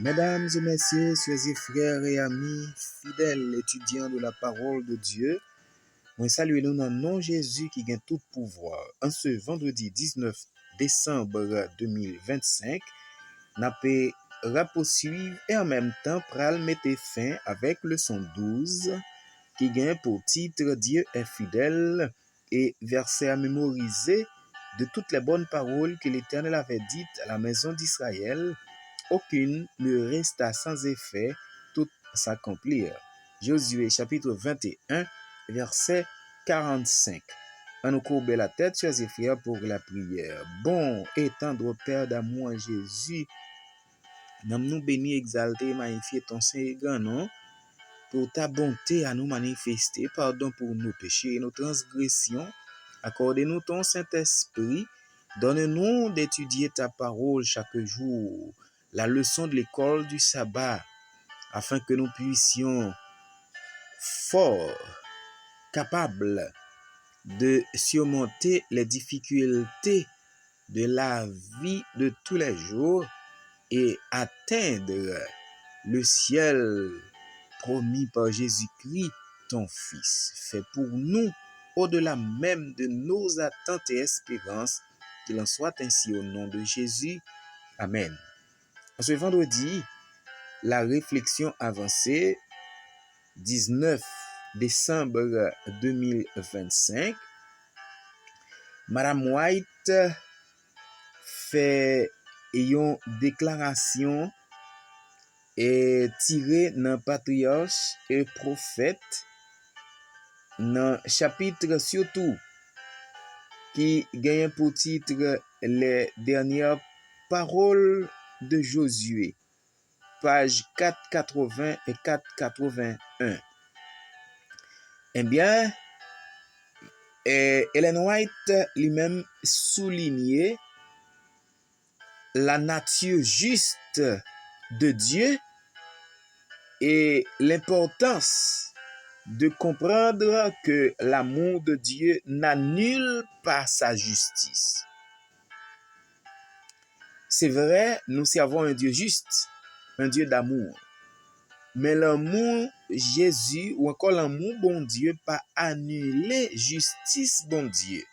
Mesdames et messieurs, chers et frères et amis, fidèles étudiants de la parole de Dieu, moi salue nous dans le nom de Jésus qui gagne tout pouvoir. En ce vendredi 19 décembre 2025, n'a pas poursuivre et en même temps pral mettre fin avec le son 12 qui gagne pour titre Dieu est fidèle et verset à mémoriser de toutes les bonnes paroles que l'Éternel avait dites à la maison d'Israël. Aucune ne resta sans effet, tout s'accomplir. Josué chapitre 21, verset 45. On nous courbe la tête, chers et frères, pour la prière. Bon et tendre Père d'amour en Jésus, nous bénis, exalter, magnifier ton Saint et grand nom, pour ta bonté à nous manifester, pardon pour nos péchés et nos transgressions. Accorde-nous ton Saint-Esprit, donne-nous d'étudier ta parole chaque jour, la leçon de l'école du sabbat, afin que nous puissions forts, capables de surmonter les difficultés de la vie de tous les jours et atteindre le ciel promis par Jésus-Christ, ton Fils. Fais pour nous, au-delà même de nos attentes et espérances, qu'il en soit ainsi au nom de Jésus. Amen. En ce vendredi, la réflexion avancée, 19 décembre 2025, Madame White fait une déclaration et tirée dans Patriarche et Prophète, dans chapitre surtout qui gagne pour titre les dernières paroles de Josué, page 480 et 481. Eh bien, Ellen White lui-même soulignait la nature juste de Dieu et l'importance de comprendre que l'amour de Dieu n'annule pas sa justice. C'est vrai, nous servons un Dieu juste, un Dieu d'amour. Mais l'amour Jésus ou encore l'amour bon Dieu pas annuler justice bon Dieu.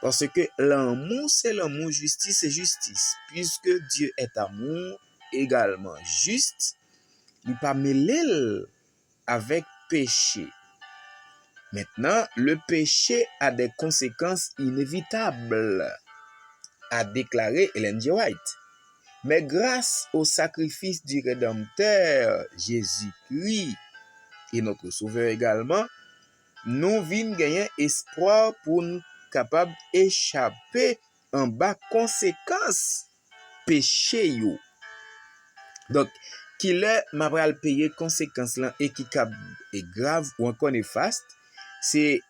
Parce que l'amour c'est l'amour, justice c'est justice. Puisque Dieu est amour, également juste, il n'est pas mêlé avec péché. Maintenant, le péché a des conséquences inévitables, a déclaré Ellen G. White. Mais grâce au sacrifice du Rédempteur, Jésus-Christ, et notre Sauveur également, nous venons gagner espoir pour nous capables d'échapper en bas conséquences péché yo. Donc, qu'il est m'a payer conséquences là et qui est grave ou encore néfaste, c'est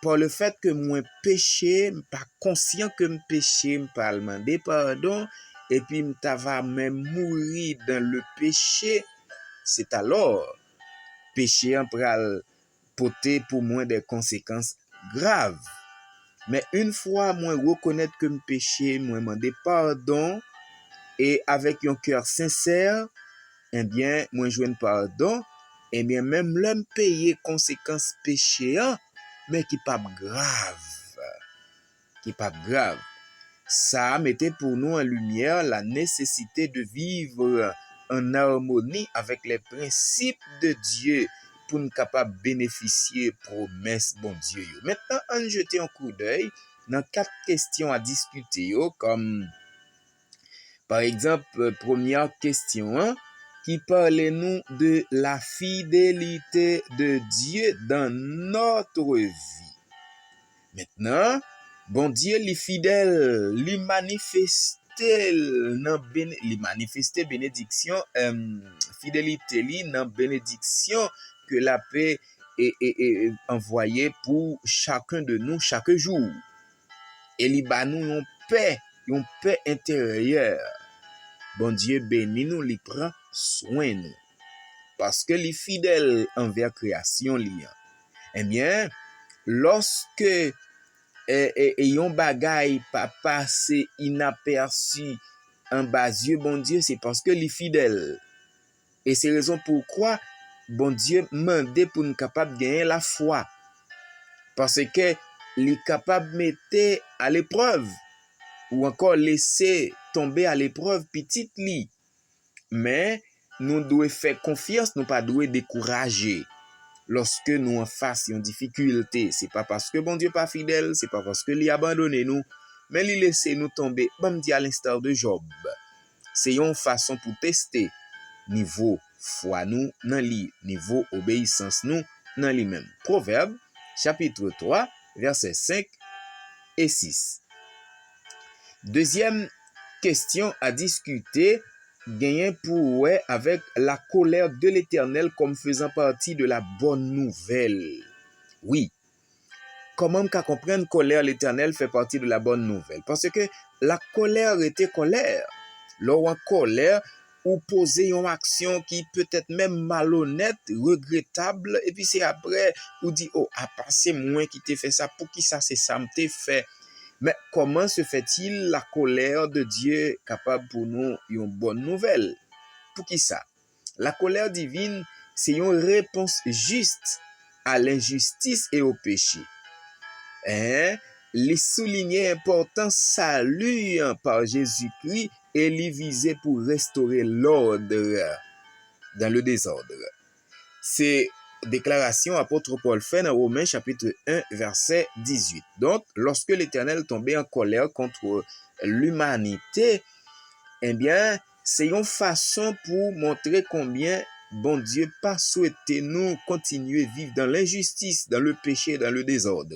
par le fait que moi péché, pas conscient que me péché, me pas demander pardon et puis me va même mourir dans le péché, c'est alors péché en pral porter pour moi des conséquences graves. Mais une fois moi reconnaître que me péché, moi demander pardon et avec un cœur sincère, eh bien moi joindre pardon, eh bien même l'homme payer conséquences péché mais qui pas grave. Ça mettait pour nous en lumière la nécessité de vivre en harmonie avec les principes de Dieu pour nous capables de bénéficier promesses bon Dieu. Maintenant, on jette un coup d'œil dans 4 questions à discuter, comme par exemple, première question, qui parle nous de la fidélité de Dieu dans notre vie. Maintenant, bon Dieu, les fidèles, les manifester bénédiction, fidélité dans bénédiction que la paix est envoyée pour chacun de nous chaque jour. Et li ba nous une paix intérieure. Bon Dieu bénit nous, li prend soin nous. Parce que les fidèles envers création liant. Eh bien, lorsque yon bagay pa passe inaperçu en bas Dieu, bon Dieu, c'est parce que il est fidèle. Et c'est raison pourquoi bon Dieu m'a pour nous capable de gagner la foi. Parce que il est capable de mettre à l'épreuve ou encore laisser tomber à l'épreuve petite li. Mais nous devons faire confiance, nous pas devons décourager. Lorsque nous en face une difficulté, c'est pas parce que bon Dieu pas fidèle, c'est pas parce que il abandonné nous, mais il laisse nous tomber, comme dit à l'instar de Job. C'est une façon pour tester niveau foi nous dans li, niveau obéissance nous dans lui-même. Proverbe chapitre 3 versets 5 et 6. Deuxième question à discuter, gagner pour avec la colère de l'Éternel comme faisant partie de la bonne nouvelle. Oui, comment qu'à comprendre colère l'Éternel fait partie de la bonne nouvelle? Parce que la colère était colère. Lors en colère, ou poser une action qui peut être même malhonnête, regrettable, et puis c'est après, ou dit, oh, à passer moi qui t'ai fait ça, pour qui ça c'est ça m't'ai fait. Mais comment se fait-il la colère de Dieu capable pour nous une bonne nouvelle? Pour qui ça? La colère divine, c'est une réponse juste à l'injustice et au péché. Les souligner important salut par Jésus-Christ et les viser pour restaurer l'ordre dans le désordre. C'est déclaration apôtre Paul fait dans Romains chapitre 1 verset 18. Donc, lorsque l'Éternel tombait en colère contre l'humanité, eh bien, c'est une façon pour montrer combien bon Dieu pas souhaité nous continuer à vivre dans l'injustice, dans le péché, dans le désordre.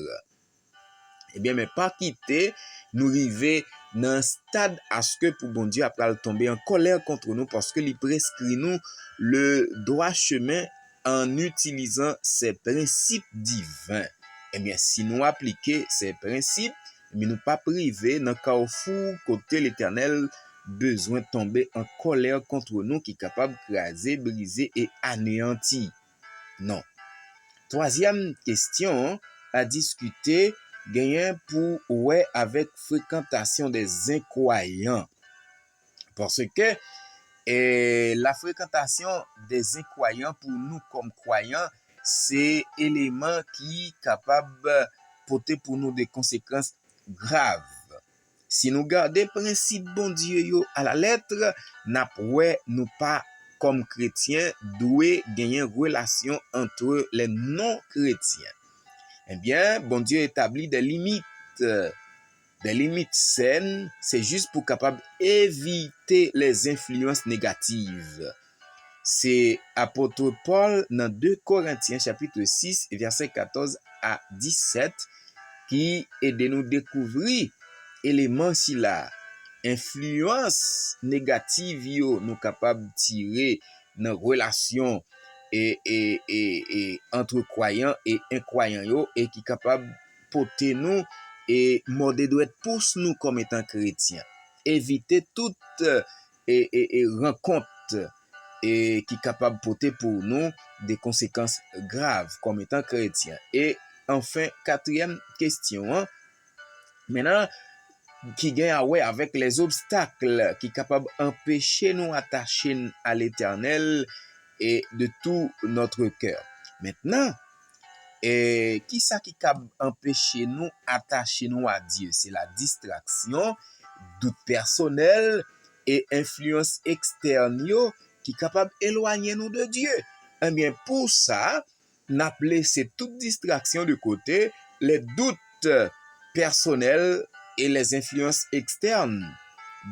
Eh bien, mais pas quitter, nous arriver dans un stade à ce que pour bon Dieu après tomber en colère contre nous parce que il prescrit nous le droit chemin en utilisant ces principes divins. Eh bien, si nous appliquons ces principes, mais nous pas priver dans le carrefour côté l'Éternel besoin de tomber en colère contre nous qui est capable de craser, briser et anéantir. Non. Troisième question à discuter, gagner pour avec fréquentation des incroyants. Parce que la fréquentation des incroyants pour nous comme croyants, c'est élément qui est capable de porter pour nous des conséquences graves. Si nous gardons principe bon Dieu yo à la lettre, nous pas comme chrétiens doués gagner relation entre les non-chrétiens. Eh bien, bon Dieu établit des limites saines, c'est juste pour capable éviter les influences négatives. C'est apôtre Paul dans 2 Corinthiens chapitre 6 verset 14 à 17 qui aide nous découvrir éléments si la influence négative yo nous capable tirer dans relation et entre croyants et incroyants yo et qui capable porter nous et morder doit pousse nous comme étant chrétiens. Éviter toute rencontre et qui capable porter pour nous des conséquences graves comme étant chrétiens. Et enfin, quatrième question, maintenant qui gagne avec les obstacles qui capable empêcher nous attacher à l'Éternel et de tout notre cœur. Maintenant, qui ça qui capable empêcher nous attacher nous à Dieu? C'est la distraction, doute personnel et influence externe qui capable éloigner nous de Dieu. Eh bien, pour ça, n'a laissé toute distraction de côté, les doutes personnels et les influences externes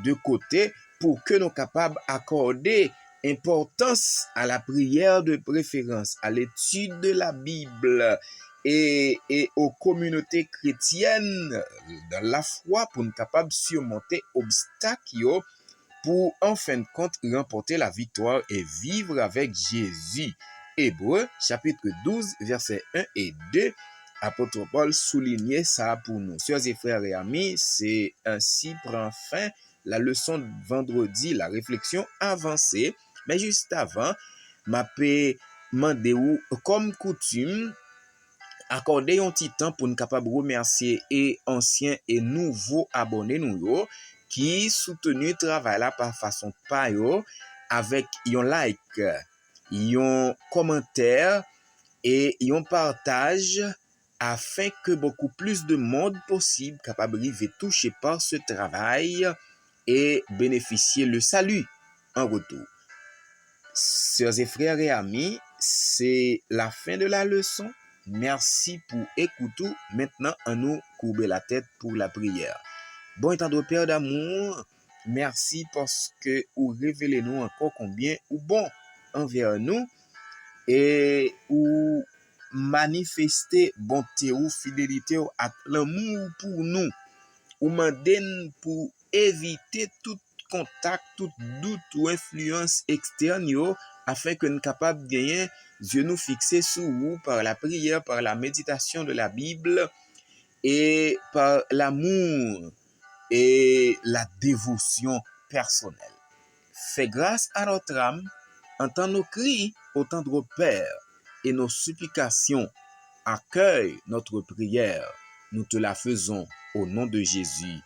de côté pour que nous capables d'accorder importance à la prière de préférence, à l'étude de la Bible et aux communautés chrétiennes dans la foi pour nous capables de surmonter obstacles pour en fin de compte remporter la victoire et vivre avec Jésus. Hébreux chapitre 12 versets 1 et 2. Apôtre Paul soulignait ça pour nous. Sœurs et frères et amis, c'est ainsi prend fin la leçon de vendredi, la réflexion avancée. Mais juste avant, m'a demandé ou comme coutume, accorder un petit temps pour nous capable remercier et anciens et nouveaux abonnés nous qui soutenu travail là par façon pa yo avec yon like, yon commentaire et yon partage afin que beaucoup plus de monde possible capable de toucher par ce travail et bénéficier le salut en retour. Sœurs et frères et amis, c'est la fin de la leçon. Merci pour écouter. Maintenant, on nous courber la tête pour la prière. Bon étendre Père d'amour, merci parce que vous révélez nous encore combien ou bon envers nous et ou manifester bonté ou fidélité ou l'amour pour nous. Ou manden pour éviter tout contact, tout doute ou influence externe yo, afin que nous capables de gagner Dieu nous fixer sur vous par la prière, par la méditation de la Bible et par l'amour et la dévotion personnelle. Fais grâce à notre âme, entends nos cris au tendre Père et nos supplications. Accueille notre prière. Nous te la faisons au nom de Jésus.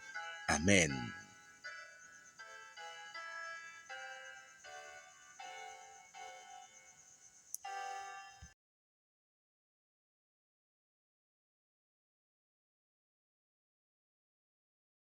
Amen.